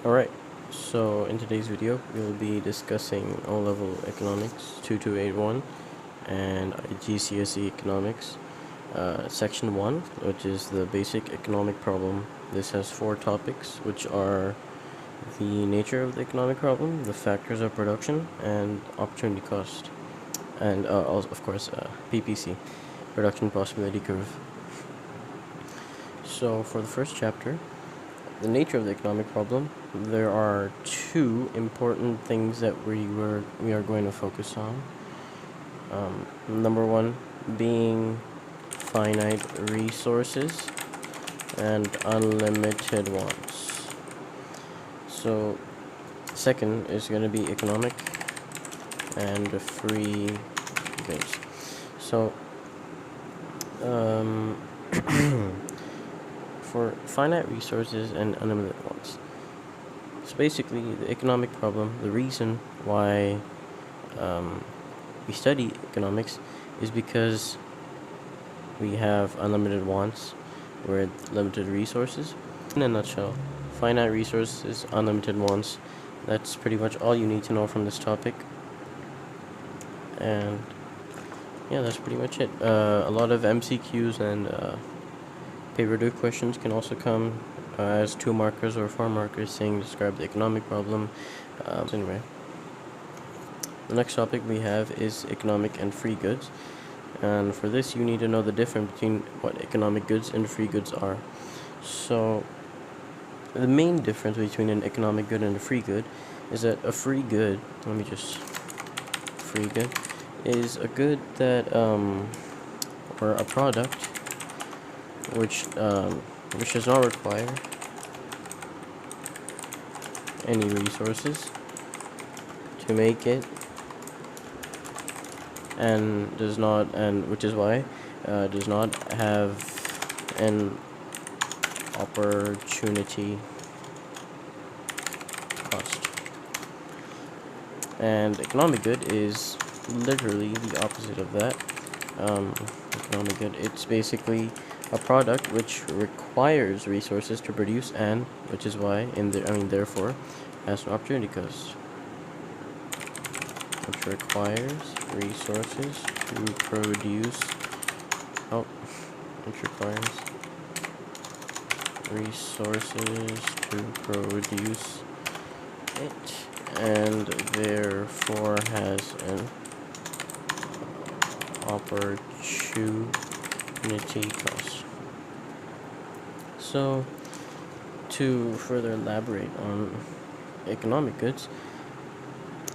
Alright, so in today's video we'll be discussing O-Level Economics 2281 and IGCSE Economics Section 1, which is the basic economic problem. This has 4 topics, which are the nature of the economic problem, the factors of production, and opportunity cost, and also, of course, PPC, production possibility curve. So for the first chapter, the nature of the economic problem, there are 2 important things that we are going to focus on. Number 1 being finite resources and unlimited wants. So second is going to be economic and free goods. So for finite resources and unlimited wants. So basically, the economic problem, the reason why we study economics is because we have unlimited wants with limited resources. In a nutshell, finite resources, unlimited wants. That's pretty much all you need to know from this topic. And yeah, that's pretty much it. A lot of MCQs and paper 2 questions can also come as 2 markers or 4 markers saying describe the economic problem. Anyway, the next topic we have is economic and free goods. And for this, you need to know the difference between what economic goods and free goods are. So the main difference between an economic good and a free good is that a free good, free good is a good that, or a product which does not require any resources to make it, and which is why does not have an opportunity cost. And economic good is literally the opposite of that. Economic good, it's basically a product which requires resources to produce, and which is why therefore has an opportunity cost, which requires resources to produce which requires resources to produce it, and therefore has an opportunity cost. So to further elaborate on economic goods,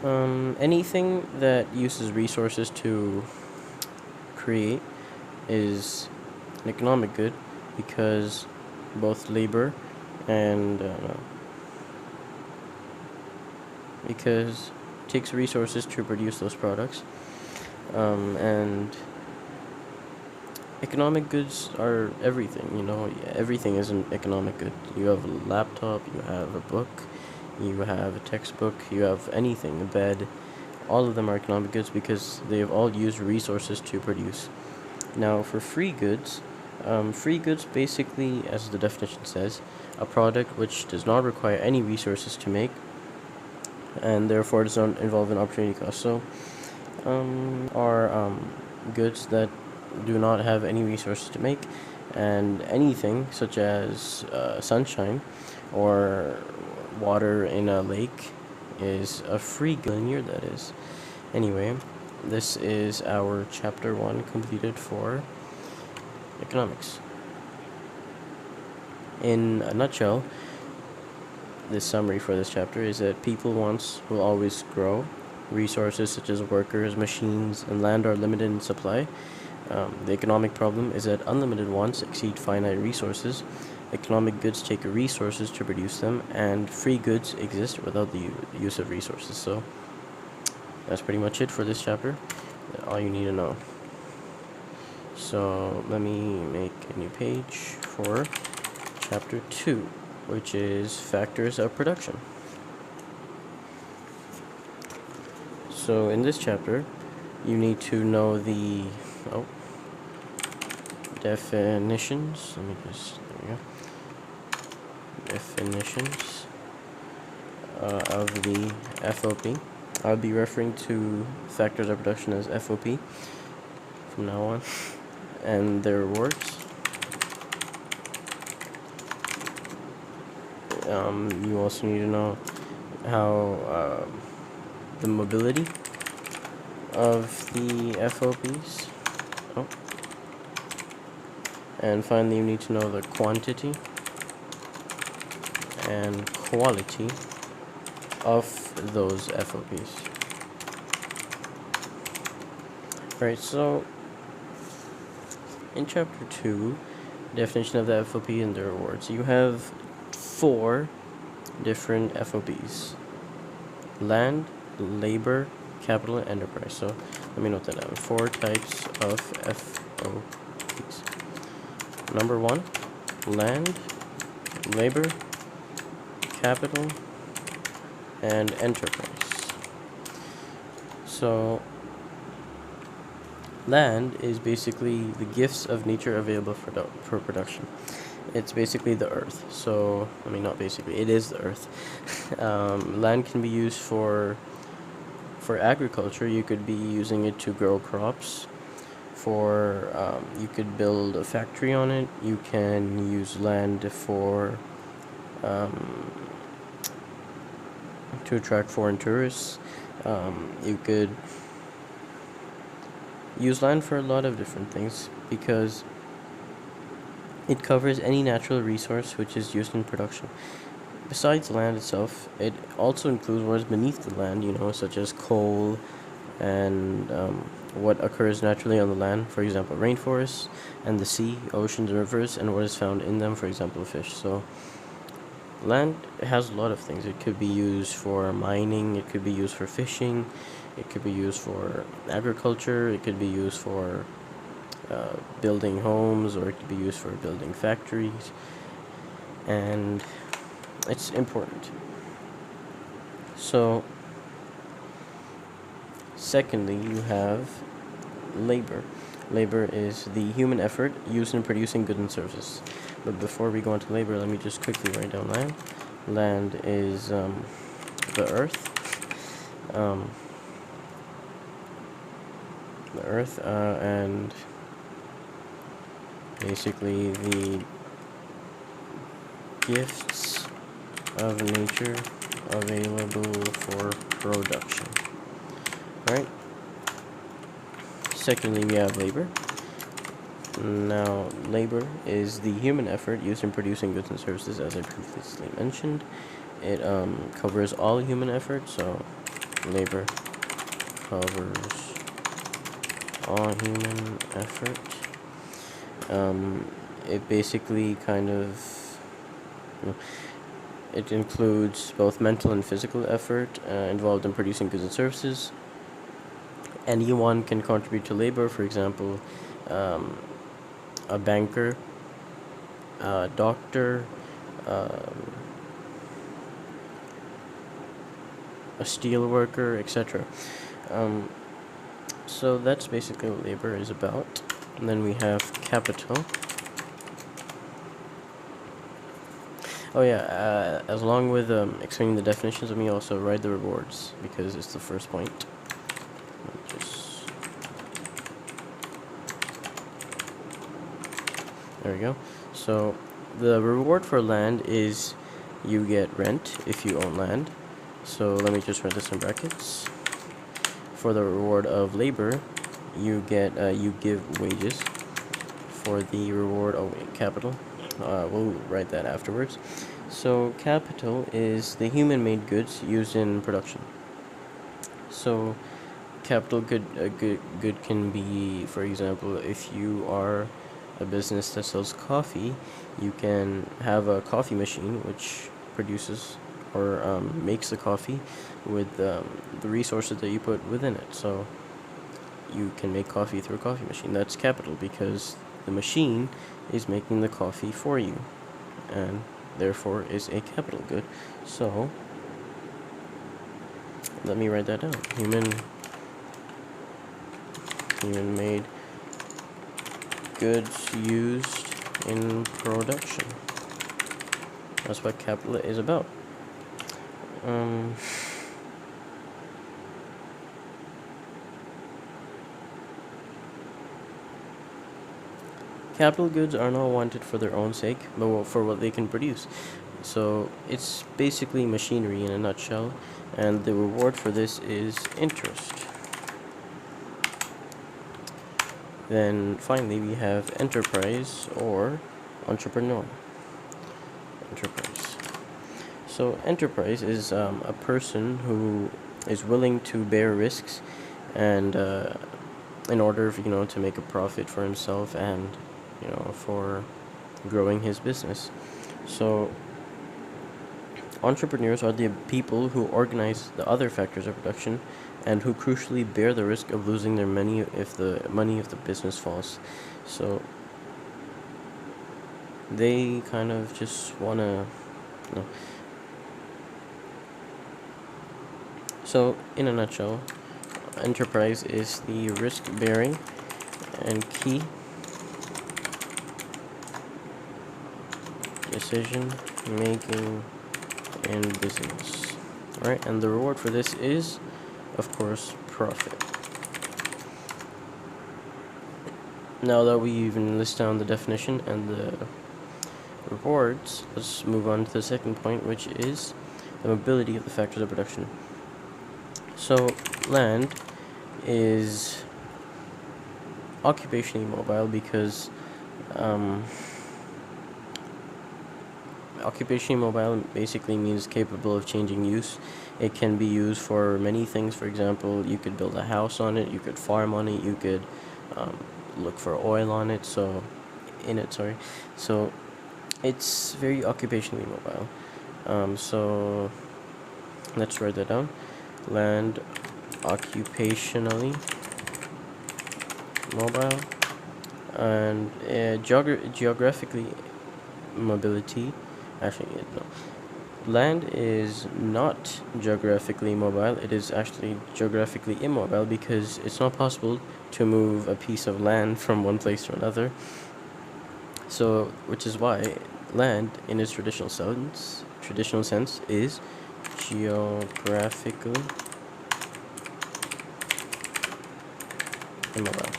anything that uses resources to create is an economic good, because both labor and because it takes resources to produce those products, and economic goods are everything. Everything is an economic good. You have a laptop, you have a book, you have a textbook, you have anything, a bed. All of them are economic goods because they have all used resources to produce. Now for free goods basically, as the definition says, a product which does not require any resources to make, and therefore does not involve an opportunity cost. So are goods that do not have any resources to make, and anything such as sunshine or water in a lake is a free good. Linear, that is. Anyway, this is our chapter 1 completed for economics. In a nutshell, the summary for this chapter is that people wants will always grow. Resources such as workers, machines, and land are limited in supply. The economic problem is that unlimited wants exceed finite resources. Economic goods take resources to produce them, and free goods exist without the use of resources. So that's pretty much it for this chapter. All you need to know. So let me make a new page for chapter 2, which is factors of production. So in this chapter, you need to know the definitions. There we go. Definitions of the FOP. I'll be referring to factors of production as FOP from now on, and their rewards. You also need to know how the mobility of the FOPs. Oh. And finally, you need to know the quantity and quality of those FOPs. Alright, so in chapter 2, definition of the FOP and their rewards, you have 4 different FOPs: land, labor, capital, and enterprise. So let me note that down. 4 types of FOPs. Number 1, land, labor, capital, and enterprise. So land is basically the gifts of nature available for production. It's basically the earth. So, I mean, not basically, it is the earth. Land can be used for agriculture. You could be using it to grow crops. You could build a factory on it. You can use land for to attract foreign tourists. You could use land for a lot of different things because it covers any natural resource which is used in production. Besides land itself, it also includes what is beneath the land, such as coal and what occurs naturally on the land, for example, rainforests, and the sea, oceans, and rivers, and what is found in them, for example, fish. So land has a lot of things. It could be used for mining, it could be used for fishing, it could be used for agriculture, it could be used for building homes, or it could be used for building factories, and it's important. So secondly, you have labor. Labor is the human effort used in producing goods and services. But before we go into labor, let me just quickly write down land. Land is the earth. And basically the gifts of nature available for production. Right? Secondly, we have labor. Now, labor is the human effort used in producing goods and services, as I previously mentioned. It covers all human effort, so labor covers all human effort. It basically it includes both mental and physical effort involved in producing goods and services. Anyone can contribute to labor, for example, a banker, a doctor, a steel worker, etc. So that's basically what labor is about. And then we have capital. Oh yeah, as along with explaining the definitions, let me also write the rewards, because it's the first point. There we go. So the reward for land is you get rent if you own land. So let me just write this in brackets. For the reward of labor, you give wages. For the reward, capital. We'll write that afterwards. So capital is the human-made goods used in production. So capital good can be, for example, if you are a business that sells coffee, you can have a coffee machine which produces or makes the coffee with the resources that you put within it. So you can make coffee through a coffee machine. That's capital, because the machine is making the coffee for you, and therefore is a capital good. So let me write that down. Human-made goods used in production. That's what capital is about. Um, Capital goods are not wanted for their own sake, but for what they can produce. So it's basically machinery in a nutshell, and the reward for this is interest. Then finally we have enterprise or entrepreneur. Enterprise. So enterprise is a person who is willing to bear risks, and in order, to make a profit for himself and for growing his business. So entrepreneurs are the people who organize the other factors of production and who crucially bear the risk of losing their money if the business falls. So they kind of just want to, you know. So in a nutshell, enterprise is the risk bearing and key decision making in business. Alright, and the reward for this is, of course, profit. Now that we even list down the definition and the rewards, let's move on to the second point, which is the mobility of the factors of production. So land is occupationally mobile because occupationally mobile basically means capable of changing use. It can be used for many things. For example, you could build a house on it, you could farm on it, you could look for oil on it. So it's very occupationally mobile. So let's write that down. Land occupationally mobile, and geographically mobility. Actually, no. Land is not geographically mobile. It is actually geographically immobile because it's not possible to move a piece of land from one place to another. So, which is why land, in its traditional sense, is geographically immobile.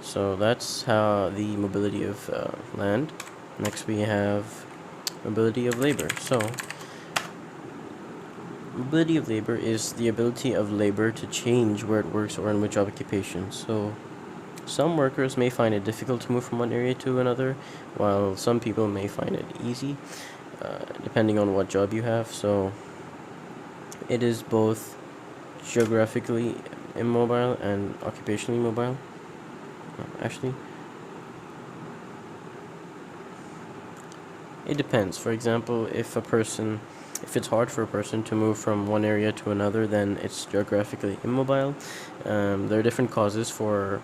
So that's how the mobility of land. Next we have mobility of labor. So mobility of labor is the ability of labor to change where it works or in which occupation. So some workers may find it difficult to move from one area to another, while some people may find it easy, depending on what job you have. So it is both geographically immobile and occupationally mobile. Actually, it depends. For example, if it's hard for a person to move from one area to another, then it's geographically immobile. There are different causes for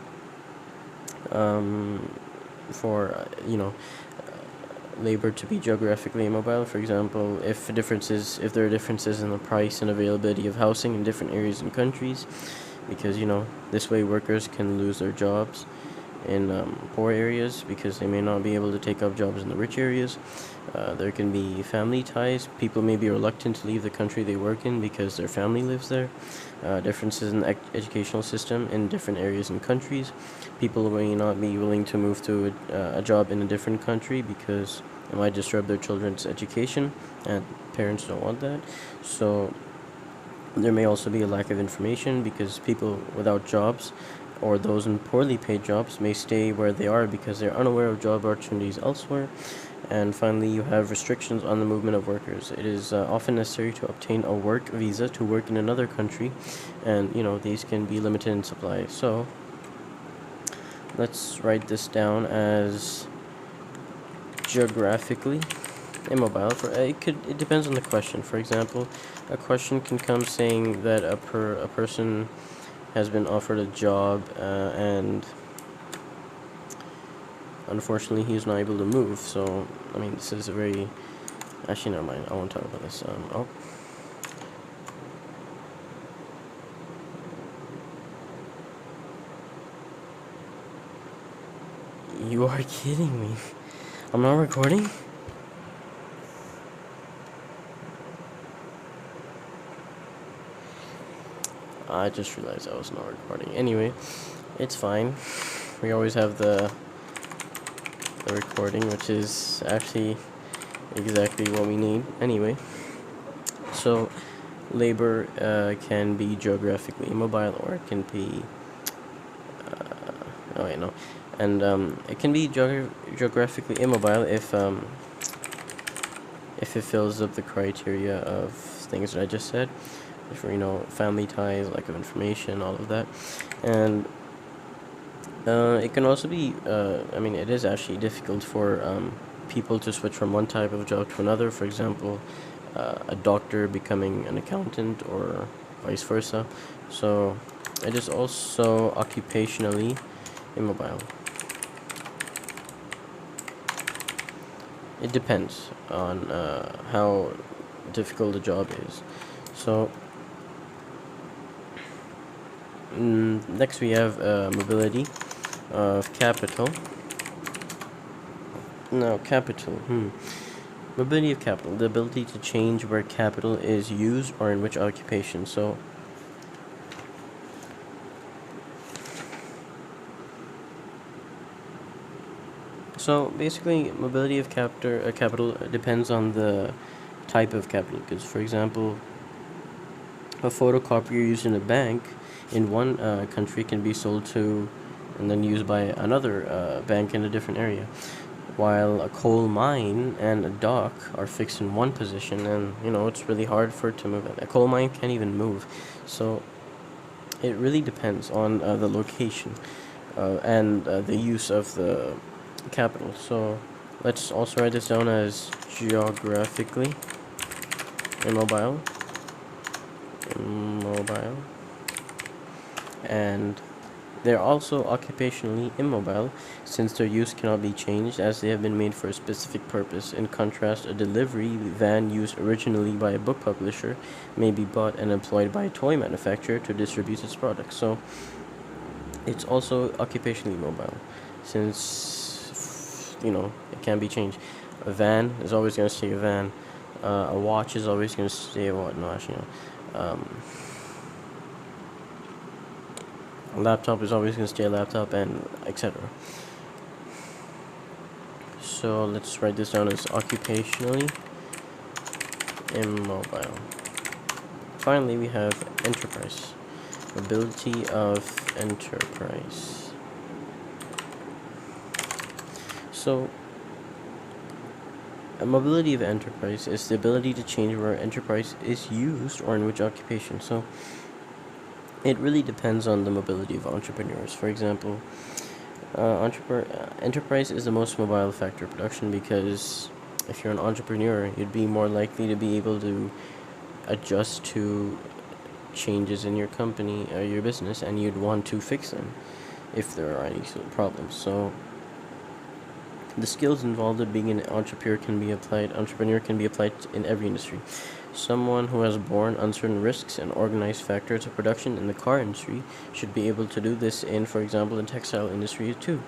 labor to be geographically immobile. For example, if there are differences in the price and availability of housing in different areas and countries, because this way workers can lose their jobs in poor areas because they may not be able to take up jobs in the rich areas. There can be family ties. People may be reluctant to leave the country they work in because their family lives there. Differences in the educational system in different areas and countries. People may not be willing to move to a job in a different country because it might disturb their children's education, and parents don't want that. So there may also be a lack of information because people without jobs or those in poorly paid jobs may stay where they are because they're unaware of job opportunities elsewhere. And finally, you have restrictions on the movement of workers. It is often necessary to obtain a work visa to work in another country, and these can be limited in supply. So let's write this down as geographically immobile. It depends on the question. For example, a question can come saying that a person has been offered a job and unfortunately he's not able to move. So this is a very, actually never mind, I won't talk about this. You are kidding me. I'm not recording? I just realized I was not recording. Anyway, it's fine. We always have the recording, which is actually exactly what we need. Anyway, so labor can be geographically immobile, or it can be oh wait, no, and it can be geographically immobile if it fills up the criteria of things that I just said, for family ties, lack of information, all of that. And it can also be it is actually difficult for people to switch from one type of job to another. For example, a doctor becoming an accountant, or vice versa. So it is also occupationally immobile. It depends on how difficult the job is. So next we have mobility of capital. Now capital. Mobility of capital, the ability to change where capital is used or in which occupation. So basically, mobility of capital depends on the type of capital. Because, for example, a photocopier used in a bank in one country can be sold to and then used by another bank in a different area, while a coal mine and a dock are fixed in one position, and it's really hard for it to move. A coal mine can't even move. So it really depends on the location and the use of the capital. So let's also write this down as geographically immobile, and they're also occupationally immobile, since their use cannot be changed, as they have been made for a specific purpose. In contrast, a delivery van used originally by a book publisher may be bought and employed by a toy manufacturer to distribute its products. So it's also occupationally mobile, since it can be changed. A van is always going to stay a van. A watch is always going to stay a watch. No, actually, no. A laptop is always going to stay a laptop, and etc. So let's write this down as occupationally immobile. Finally, we have enterprise. Ability of enterprise. So, a mobility of enterprise is the ability to change where enterprise is used or in which occupation. So, it really depends on the mobility of entrepreneurs. For example, enterprise is the most mobile factor of production, because if you're an entrepreneur, you'd be more likely to be able to adjust to changes in your company or your business, and you'd want to fix them if there are any sort of problems. So the skills involved in being an entrepreneur can be applied in every industry. Someone who has borne uncertain risks and organized factors of production in the car industry should be able to do this in, for example, the textile industry too.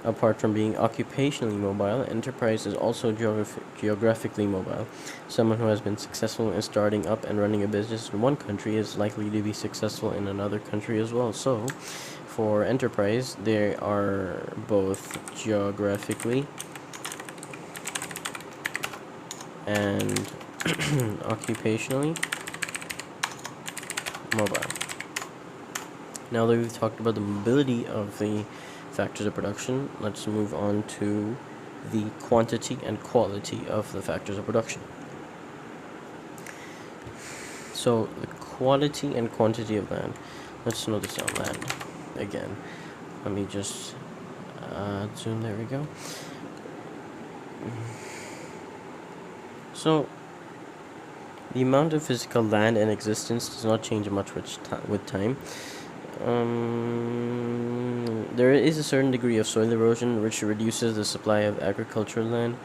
Apart from being occupationally mobile, enterprise is also geographically mobile. Someone who has been successful in starting up and running a business in one country is likely to be successful in another country as well. So, for enterprise, they are both geographically and occupationally mobile. Now that we've talked about the mobility of the factors of production, let's move on to the quantity and quality of the factors of production. So the quality and quantity of land. Let's note this down. Land again. Let me just zoom. There we go. So the amount of physical land in existence does not change much with time. There is a certain degree of soil erosion, which reduces the supply of agricultural land,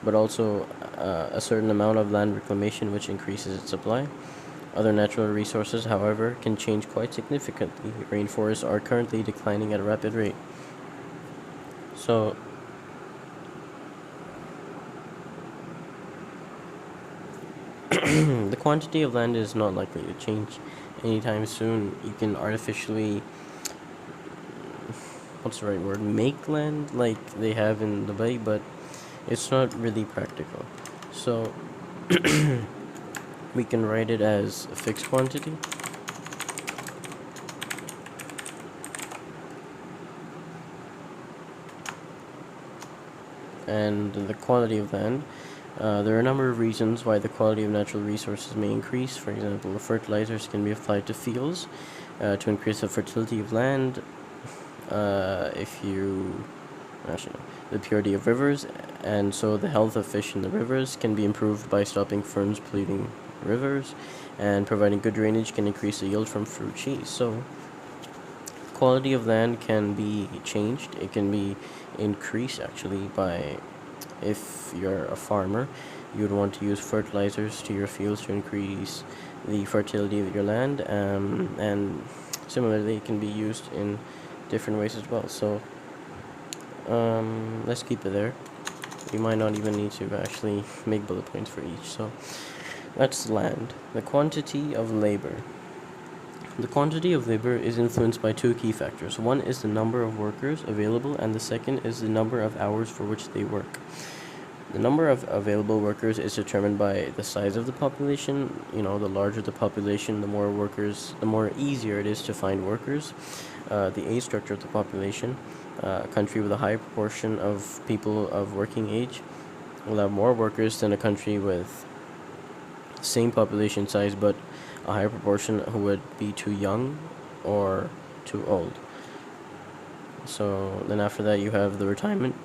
but also a certain amount of land reclamation, which increases its supply. Other natural resources, however, can change quite significantly. Rainforests are currently declining at a rapid rate. So, the quantity of land is not likely to change anytime soon you can artificially, what's the right word, make land like they have in Dubai, but it's not really practical. So we can write it as a fixed quantity, and the quality of land. There are a number of reasons why the quality of natural resources may increase. For example, fertilizers can be applied to fields to increase the fertility of land. If you actually no, the purity of rivers, and so the health of fish in the rivers can be improved by stopping ferns polluting rivers, and providing good drainage can increase the yield from fruit trees. So quality of land can be changed. It can be increased actually by, if you're a farmer, you would want to use fertilizers to your fields to increase the fertility of your land, and similarly it can be used in different ways as well. So let's keep it there. We might not even need to actually make bullet points for each. So that's land. The quantity of labor. The quantity of labor is influenced by two key factors. One is the number of workers available, and the second is the number of hours for which they work. The number of available workers is determined by the size of the population. The larger the population, the more workers, the more easier it is to find workers. The age structure of the population. A country with a high proportion of people of working age will have more workers than a country with the same population size but a higher proportion who would be too young or too old. So then after that you have the retirement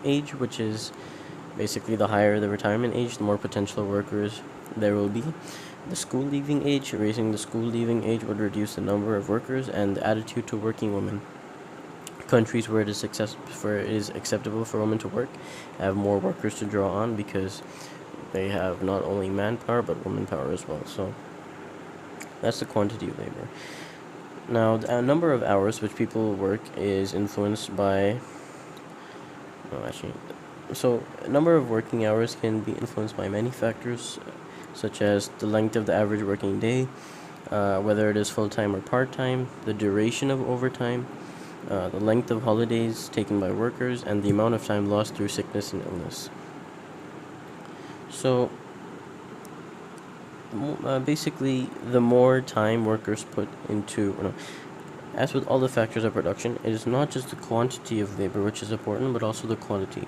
age, which is basically the higher the retirement age, the more potential workers there will be. The school leaving age. Raising the school leaving age would reduce the number of workers, and the attitude to working women. Countries where it is acceptable for women to work have more workers to draw on because they have not only manpower but woman power as well. So that's the quantity of labor. Now, the number of hours which people work is influenced by. Number of working hours can be influenced by many factors, such as the length of the average working day, whether it is full-time or part-time, the duration of overtime, the length of holidays taken by workers, and the amount of time lost through sickness and illness. So, basically, the more time workers put into, as with all the factors of production, it is not just the quantity of labor which is important, but also the quality.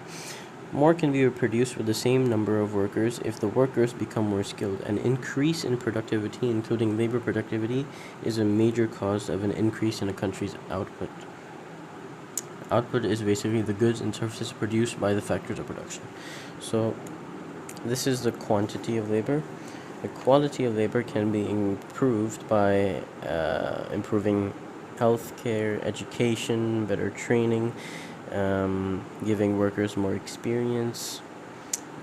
More can be produced with the same number of workers if the workers become more skilled. An increase in productivity, including labor productivity, is a major cause of an increase in a country's output. Output is basically the goods and services produced by the factors of production. So this is the quantity of labor. The quality of labor can be improved by improving healthcare, education, better training, giving workers more experience,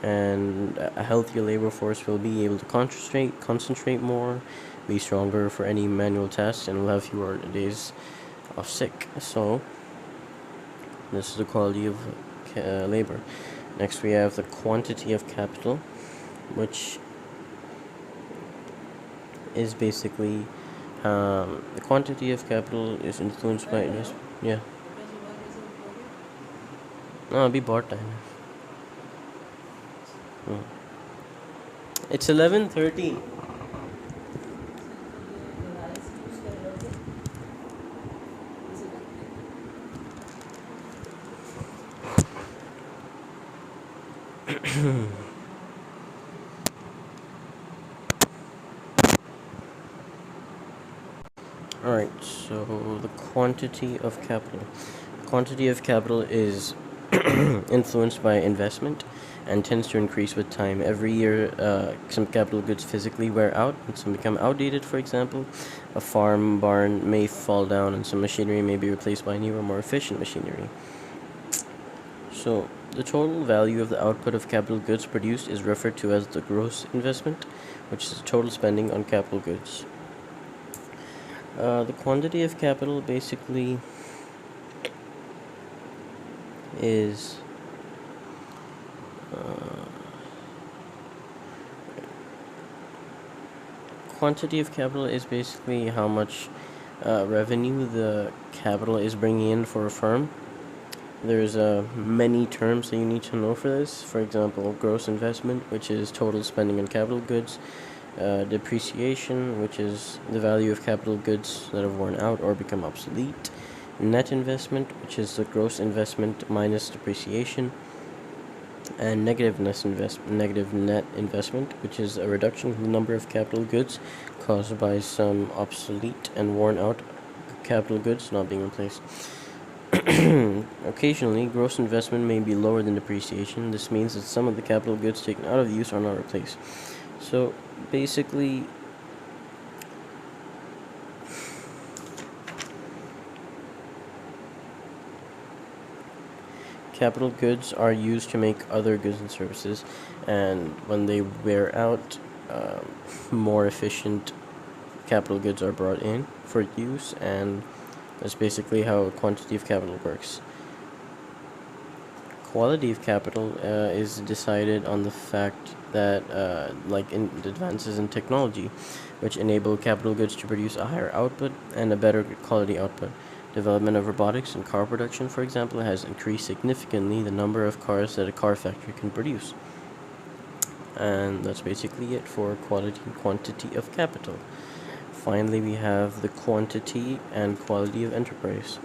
and a healthier labor force will be able to concentrate more, be stronger for any manual tasks, and will have fewer days of sick. So this is the quality of labor. Next we have the quantity of capital, which is basically the quantity of capital is influenced by investment. Yeah. No, it'll be part time. It's 11:30. Alright, so the quantity of capital. Quantity of capital is influenced by investment and tends to increase with time. Every year, some capital goods physically wear out and some become outdated. For example, a farm barn may fall down and some machinery may be replaced by newer, more efficient machinery. So, the total value of the output of capital goods produced is referred to as the gross investment, which is the total spending on capital goods. The quantity of capital basically is quantity of capital is basically how much revenue the capital is bringing in for a firm. There's many terms that you need to know for this. For example, gross investment, which is total spending on capital goods. Depreciation, which is the value of capital goods that have worn out or become obsolete. Net investment, which is the gross investment minus depreciation. And negative net investment, which is a reduction in the number of capital goods caused by some obsolete and worn out capital goods not being replaced. Occasionally, gross investment may be lower than depreciation. This means that some of the capital goods taken out of use are not replaced. So basically, capital goods are used to make other goods and services, and when they wear out, more efficient capital goods are brought in for use, and that's basically how quantity of capital works. Quality of capital is decided on the fact that like in advances in technology, which enable capital goods to produce a higher output and a better quality output. Development of robotics and car production, for example, has increased significantly the number of cars that a car factory can produce. And that's basically it for quality and quantity of capital. Finally, we have the quantity and quality of enterprise.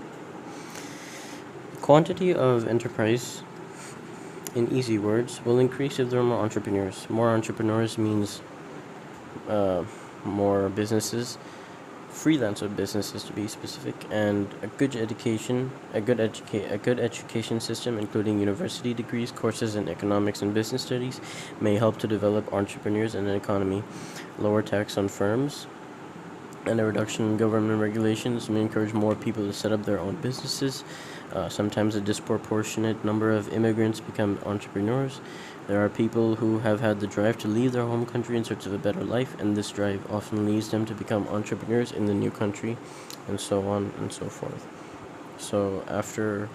Quantity of enterprise, in easy words, will increase if there are more entrepreneurs. More entrepreneurs means more businesses, freelancer businesses to be specific, and a good education system, including university degrees, courses in economics and business studies, may help to develop entrepreneurs and an economy. Lower tax on firms and a reduction in government regulations may encourage more people to set up their own businesses. Sometimes a disproportionate number of immigrants become entrepreneurs. There are people who have had the drive to leave their home country in search of a better life, and this drive often leads them to become entrepreneurs in the new country, and so on and so forth. So after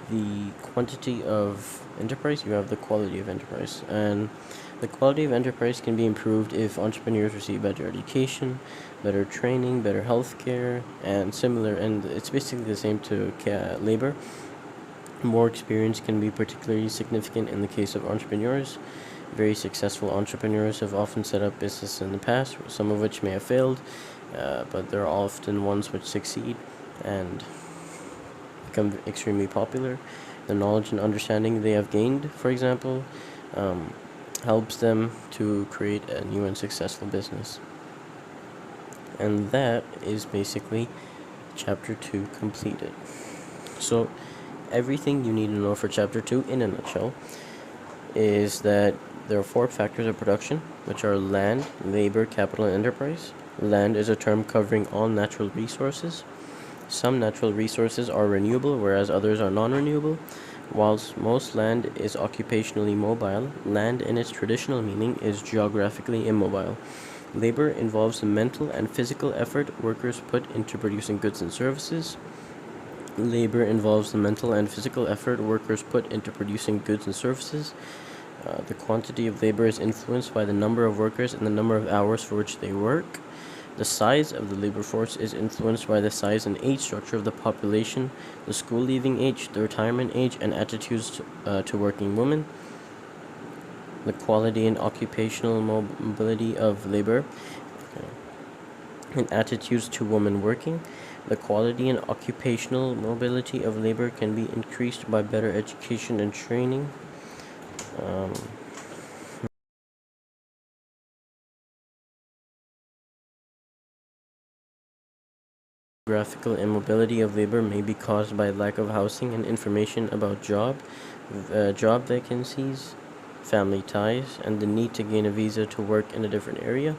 the quantity of enterprise, you have the quality of enterprise. And the quality of enterprise can be improved if entrepreneurs receive better education, better training, better healthcare, and similar. And it's basically the same to labor. More experience can be particularly significant in the case of entrepreneurs. Very successful entrepreneurs have often set up businesses in the past, some of which may have failed, but there are often ones which succeed and become extremely popular. The knowledge and understanding they have gained, for example, helps them to create a new and successful business. And that is basically chapter 2 completed. So everything you need to know for chapter 2 in a nutshell is that there are 4 factors of production, which are land, labor, capital, and enterprise. Land is a term covering all natural resources. Some natural resources are renewable, whereas others are non-renewable. Whilst most land is occupationally mobile, land in its traditional meaning is geographically immobile. Labor involves the mental and physical effort workers put into producing goods and services. Labor involves the mental and physical effort workers put into producing goods and services. The quantity of labor is influenced by the number of workers and the number of hours for which they work. The size of the labor force is influenced by the size and age structure of the population, the school leaving age, the retirement age, and attitudes to working women. The quality and occupational mobility of labor and attitudes to women working. The quality and occupational mobility of labor can be increased by better education and training. Geographical immobility of labor may be caused by lack of housing and information about job vacancies, family ties, and the need to gain a visa to work in a different area.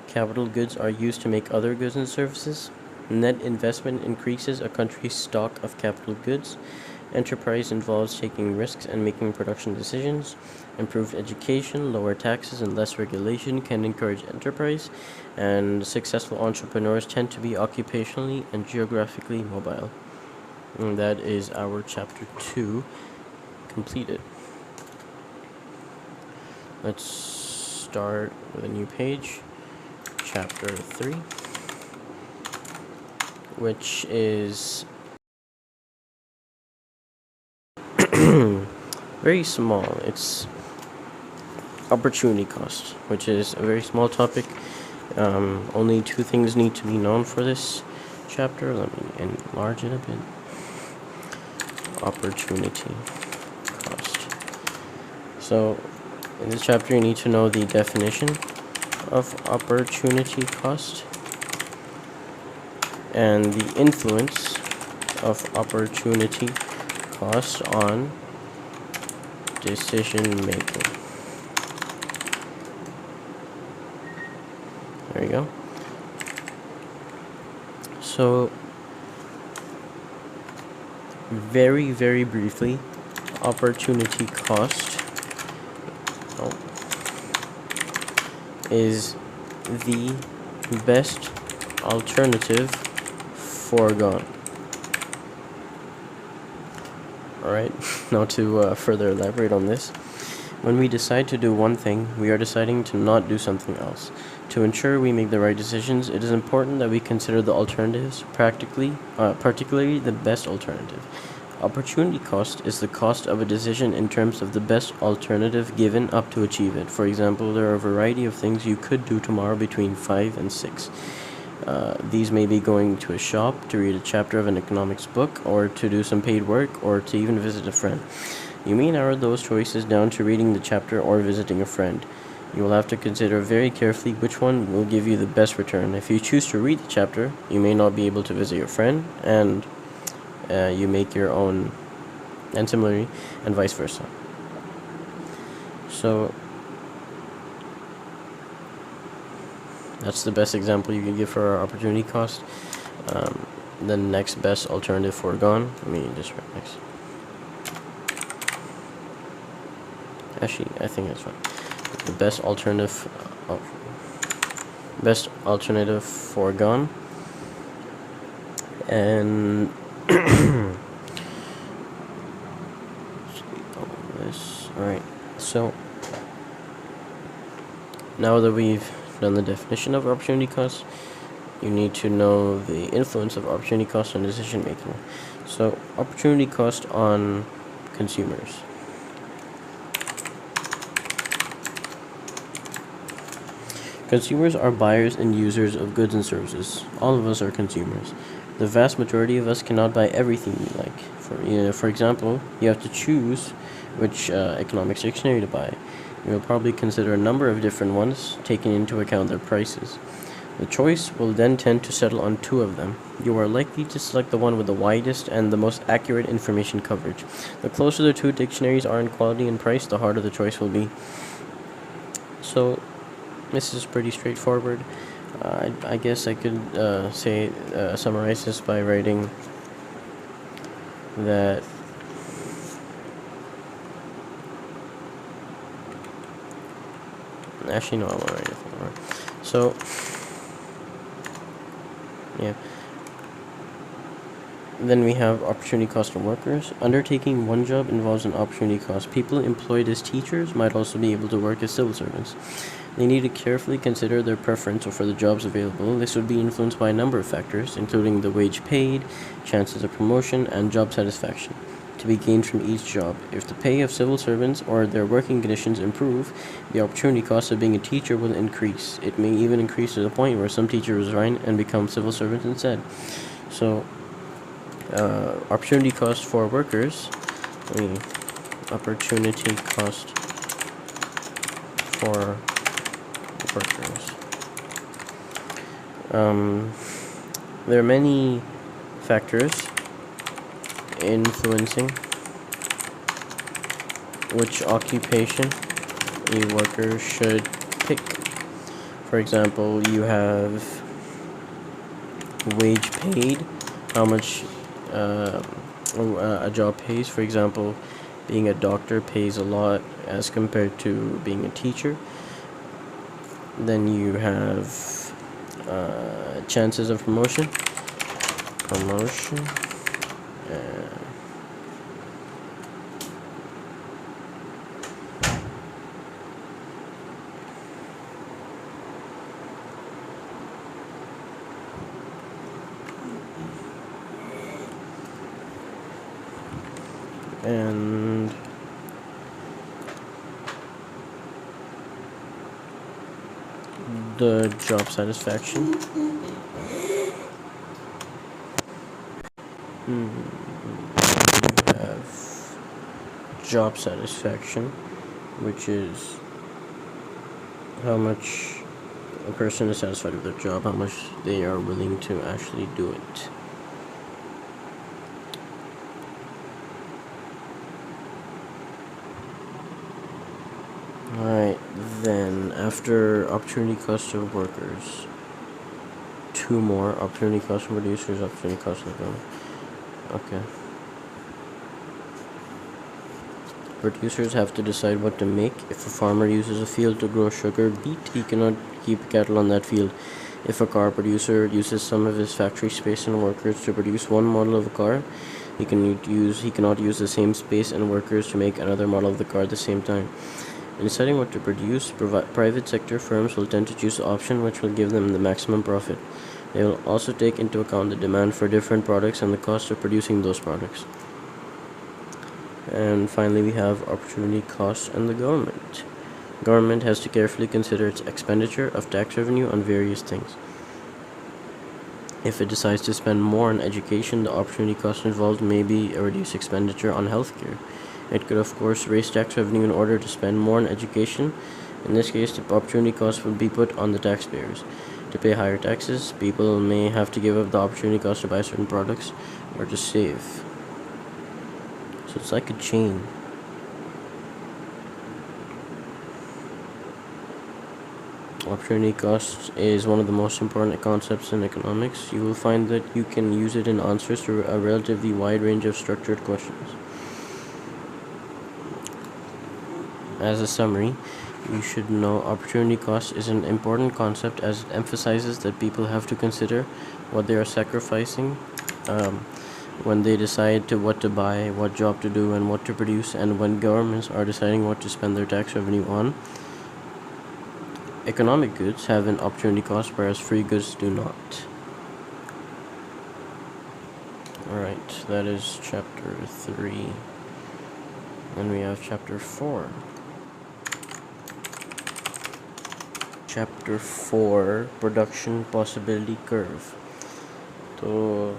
Capital goods are used to make other goods and services. Net investment increases a country's stock of capital goods. Enterprise involves taking risks and making production decisions. Improved education, lower taxes, and less regulation can encourage enterprise, and successful entrepreneurs tend to be occupationally and geographically mobile. And that is our chapter 2 completed. Let's start with a new page. chapter 3, which is very small. It's opportunity cost, which is a very small topic. Only two things need to be known for this chapter. Let me enlarge it a bit. Opportunity cost. So, in this chapter, you need to know the definition of opportunity cost and the influence of opportunity cost on decision making. There you go. So, very, very briefly, opportunity cost is the best alternative foregone. Alright, now to further elaborate on this. When we decide to do one thing, we are deciding to not do something else. To ensure we make the right decisions, it is important that we consider the alternatives, particularly the best alternative. Opportunity cost is the cost of a decision in terms of the best alternative given up to achieve it. For example, there are a variety of things you could do tomorrow between 5 and 6. These may be going to a shop to read a chapter of an economics book, or to do some paid work, or to even visit a friend. You may narrow those choices down to reading the chapter or visiting a friend. You will have to consider very carefully which one will give you the best return. If you choose to read the chapter, you may not be able to visit your friend, and you make your own, and similarly, and vice versa. So, that's the best example you can give for our opportunity cost. The next best alternative foregone. Let me just write next. Actually, I think that's fine. The best alternative foregone. And this. Alright, so now that we've done the definition of opportunity cost, you need to know the influence of opportunity cost on decision making. So, opportunity cost on consumers. Consumers are buyers and users of goods and services. All of us are consumers. The vast majority of us cannot buy everything we like. For example, you have to choose which economics dictionary to buy. You will probably consider a number of different ones, taking into account their prices. The choice will then tend to settle on two of them. You are likely to select the one with the widest and the most accurate information coverage. The closer the two dictionaries are in quality and price, the harder the choice will be. So, this is pretty straightforward. I guess I could summarize this by writing that actually no, I won't write it anymore. So yeah. Then we have opportunity cost on workers. Undertaking one job involves an opportunity cost. People employed as teachers might also be able to work as civil servants. They need to carefully consider their preference for the jobs available. This would be influenced by a number of factors, including the wage paid, chances of promotion, and job satisfaction to be gained from each job. If the pay of civil servants or their working conditions improve, the opportunity cost of being a teacher will increase. It may even increase to the point where some teachers resign and become civil servants instead. So, opportunity cost for workers. Opportunity cost for workers. There are many factors influencing which occupation a worker should pick. For example, you have wage paid, how much a job pays. For example, being a doctor pays a lot as compared to being a teacher. Then you have chances of promotion. and the job satisfaction. You have job satisfaction, which is how much a person is satisfied with their job, how much they are willing to actually do it. Alright, then after opportunity cost of workers, two more: opportunity cost of producers, opportunity cost of the government. Okay. Producers have to decide what to make. If a farmer uses a field to grow sugar beet, he cannot keep cattle on that field. If a car producer uses some of his factory space and workers to produce one model of a car, he cannot use the same space and workers to make another model of the car at the same time. In deciding what to produce, private sector firms will tend to choose the option which will give them the maximum profit. They will also take into account the demand for different products and the cost of producing those products. And finally, we have opportunity costs and the government. Government has to carefully consider its expenditure of tax revenue on various things. If it decides to spend more on education, the opportunity cost involved may be a reduced expenditure on healthcare. It could, of course, raise tax revenue in order to spend more on education. In this case, the opportunity cost would be put on the taxpayers. To pay higher taxes, people may have to give up the opportunity cost to buy certain products or to save. So it's like a chain. Opportunity cost is one of the most important concepts in economics. You will find that you can use it in answers to a relatively wide range of structured questions. As a summary, you should know opportunity cost is an important concept as it emphasizes that people have to consider what they are sacrificing when they decide what to buy, what job to do, and what to produce, and when governments are deciding what to spend their tax revenue on. Economic goods have an opportunity cost, whereas free goods do not. Alright, that is chapter 3. And we have chapter 4. Chapter 4, Production Possibility Curve. So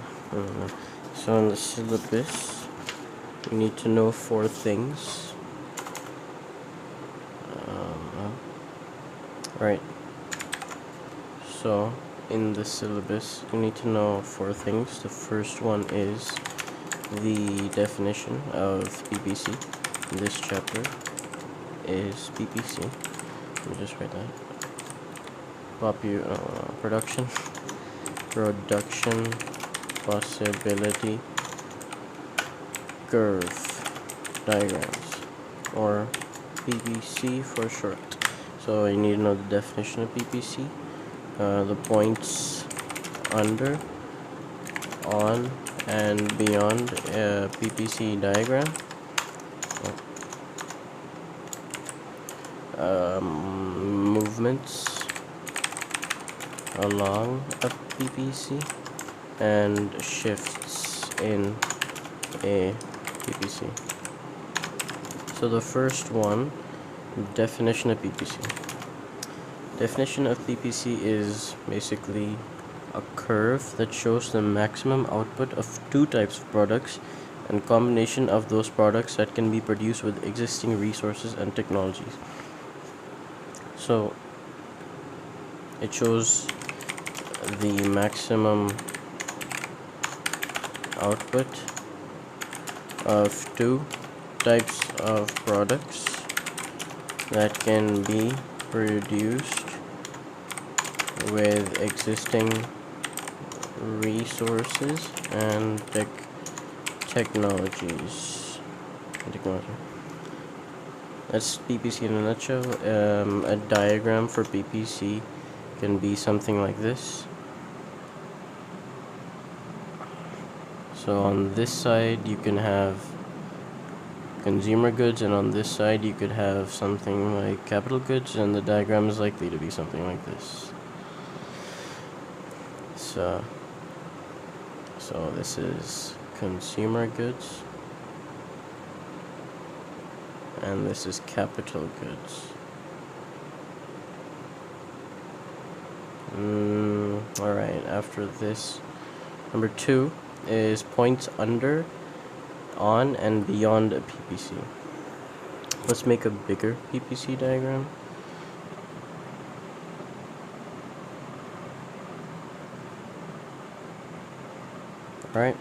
in the syllabus, you need to know 4 things. Right. So in the syllabus, you need to know 4 things. The first one is the definition of PPC. This chapter is PPC. Let me just write that. Production possibility curve diagrams, or PPC for short. So you need to know the definition of PPC, the points under, on, and beyond a PPC diagram, movements along a PPC, and shifts in a PPC. So the first one, definition of PPC. Definition of PPC is basically a curve that shows the maximum output of 2 types of products and combination of those products that can be produced with existing resources and technologies. So it shows the maximum output of 2 types of products that can be produced with existing resources and technologies. That's PPC in a nutshell. A diagram for PPC can be something like this. So on this side you can have consumer goods, and on this side you could have something like capital goods, and the diagram is likely to be something like this. So this is consumer goods, and this is capital goods. Alright, after this, number 2 is points under, on, and beyond a PPC. Let's make a bigger PPC diagram. Alright.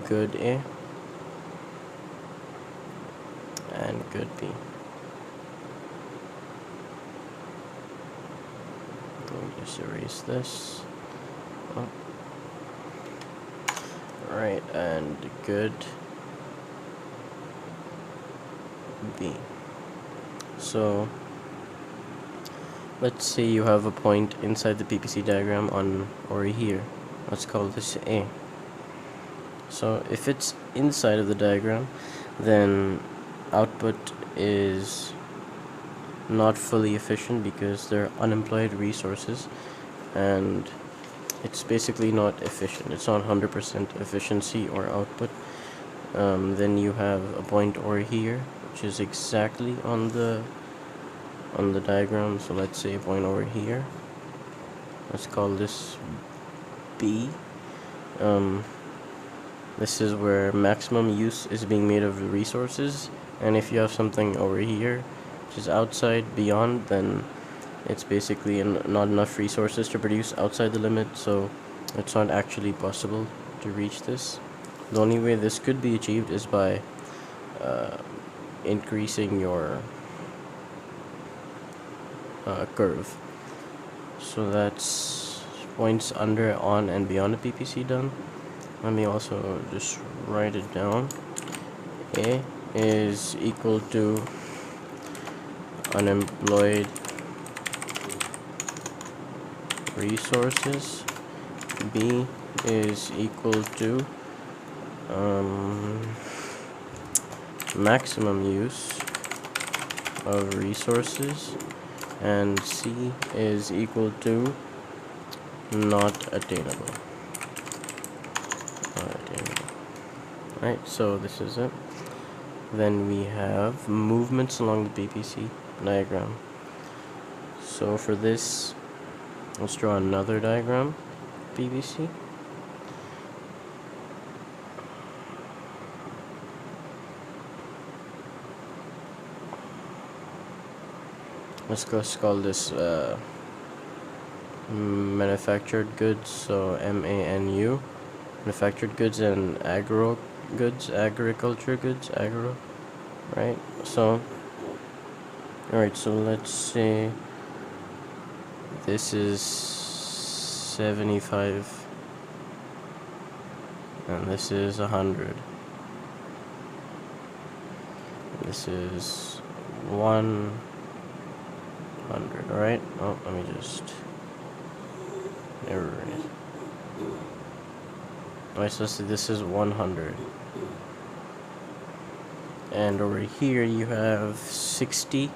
Good A and good B. Let me just erase this. Oh. Alright, and good B. So let's say you have a point inside the PPC diagram on or here. Let's call this A. So if it's inside of the diagram, then output is not fully efficient because they're unemployed resources, and it's basically not efficient. It's not 100% efficiency or output. Then you have a point over here, which is exactly on the diagram. So let's say a point over here. Let's call this B. This is where maximum use is being made of the resources, and if you have something over here which is outside, beyond, then it's basically not enough resources to produce outside the limit, so it's not actually possible to reach this. The only way this could be achieved is by increasing your curve. So that's points under, on, and beyond the PPC done. Let me also just write it down. A is equal to unemployed resources. B is equal to maximum use of resources, and C is equal to not attainable. Right, so this is it. Then we have movements along the PPC diagram. So for this, let's draw another diagram, PPC. Let's call this manufactured goods, so MANU, manufactured goods, and agriculture goods, right? So, alright, so let's say this is 75 and this is 100. This is 100, alright? Oh, let me just error it. Alright, so this is 100. And over here you have 60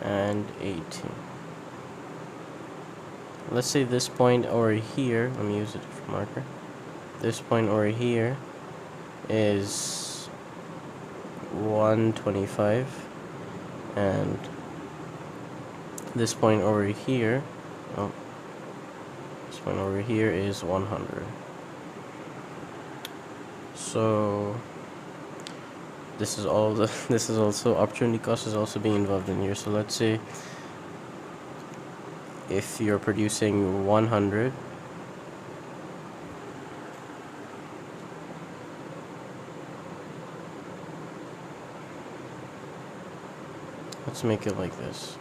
and 80. Let's say this point over here, let me use a different marker. This point over here is 125, and this point over here, this point over here is 100. So this is all the this is also opportunity cost is also being involved in here. So let's say if you're producing 100, let's make it like this.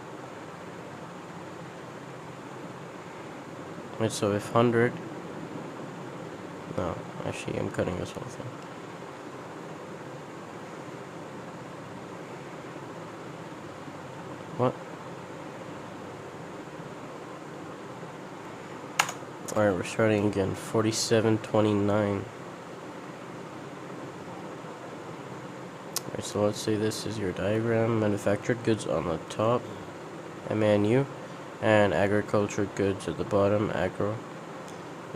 Right, so if 100, no, actually I'm cutting this whole thing. What? Alright, we're starting again. 4729. Alright, so let's say this is your diagram. Manufactured goods on the top, MANU, and agriculture goods at the bottom, agro.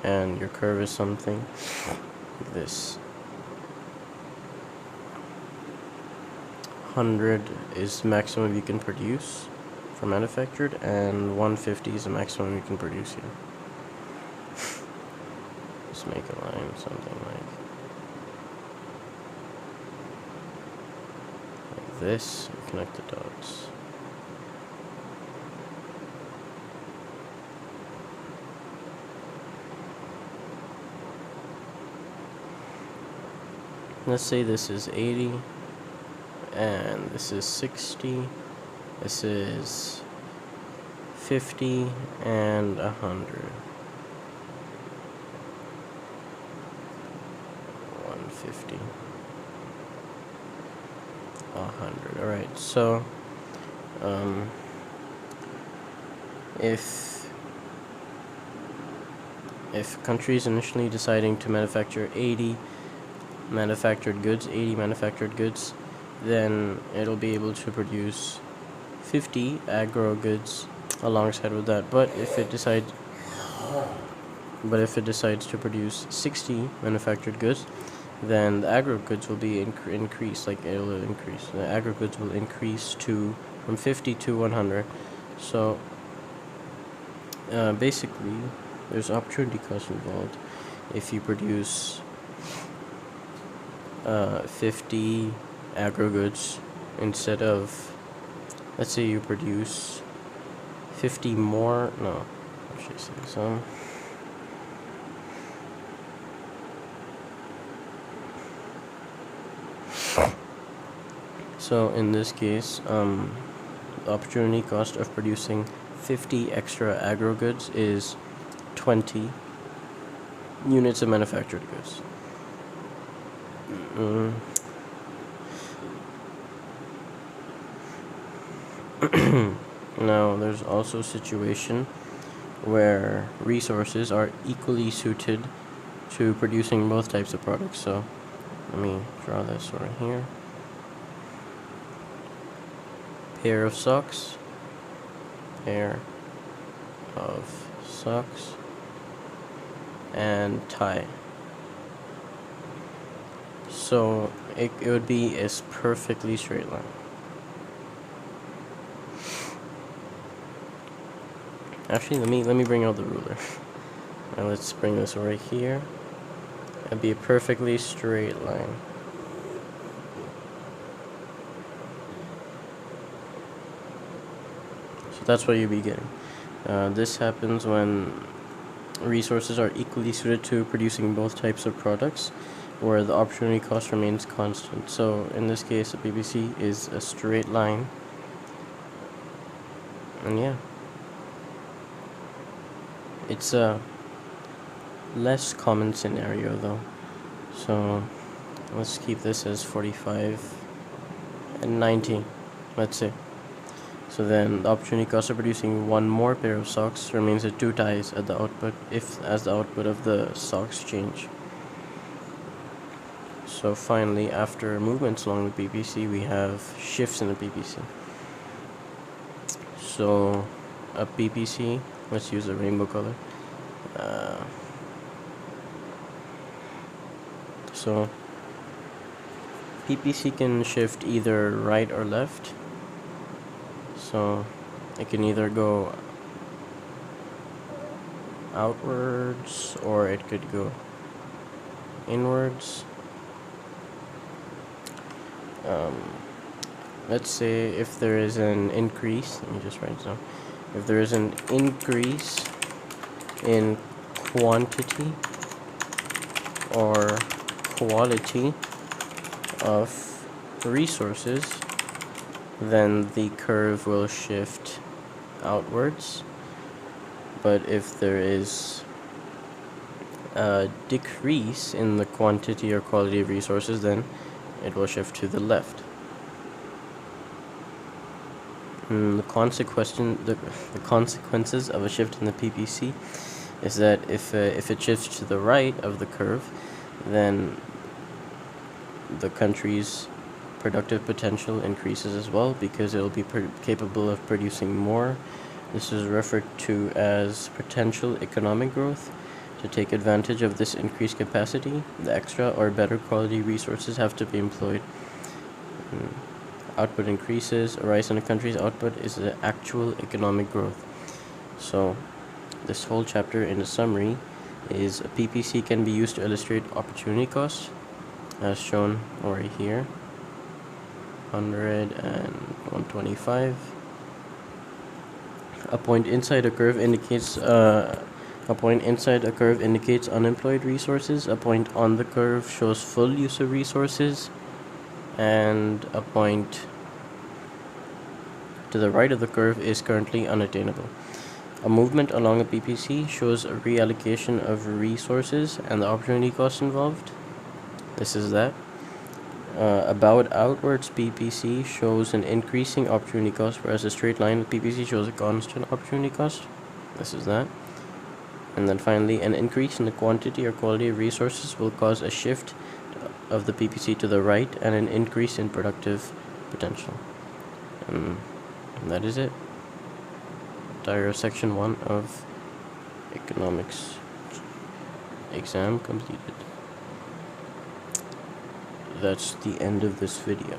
And your curve is something like this. 100 is maximum you can produce for manufactured, and 150 is the maximum you can produce here. Let's make a line something like this, and connect the dots. Let's say this is 80, and this is 60, this is 50, and 100. 150. 100. Alright, so if countries initially deciding to manufacture 80 manufactured goods, then it'll be able to produce 50 agro goods alongside with that. But if it decides to produce 60 manufactured goods, then the agro goods will be increased. Like, it'll increase. The agro goods will increase from 50 to 100. So basically, there's opportunity cost involved. If you produce 50 agro goods instead of, let's say you produce 50 more, no, what should I say, so in this case, the opportunity cost of producing 50 extra agro goods is 20 units of manufactured goods. Now, there's also a situation where resources are equally suited to producing both types of products. So let me draw this right here. Pair of socks, and tie. So it would be a perfectly straight line. Actually, let me bring out the ruler. Now let's bring this right here. It'd be a perfectly straight line. So that's what you'd be getting. This happens when resources are equally suited to producing both types of products, where the opportunity cost remains constant. So in this case, the PPC is a straight line. And yeah, it's a less common scenario though. So let's keep this as 45 and 90, let's say. So then the opportunity cost of producing one more pair of socks remains at 2 ties at the output as the output of the socks change. So finally, after movements along the PPC, we have shifts in the PPC. So a PPC, let's use a rainbow color. So PPC can shift either right or left. So it can either go outwards or it could go inwards. Let's say if there is an increase, let me just write it down. If there is an increase in quantity or quality of resources, then the curve will shift outwards. But if there is a decrease in the quantity or quality of resources, then it will shift to the left. The consequences of a shift in the PPC is that if it shifts to the right of the curve, then the country's productive potential increases as well, because it will be capable of producing more. This is referred to as potential economic growth. To take advantage of this increased capacity, the extra or better quality resources have to be employed. output increases, a rise in a country's output is the actual economic growth. So this whole chapter in the summary is a PPC can be used to illustrate opportunity costs, as shown over here, 100 and 125. A point inside a curve indicates unemployed resources. A point on the curve shows full use of resources, and a point to the right of the curve is currently unattainable. A movement along a PPC shows a reallocation of resources and the opportunity cost involved. This is that. A bowed outwards PPC shows an increasing opportunity cost, whereas a straight line PPC shows a constant opportunity cost. This is that. And then finally, an increase in the quantity or quality of resources will cause a shift of the PPC to the right and an increase in productive potential. And that is it. Entire section 1 of economics exam completed. That's the end of this video.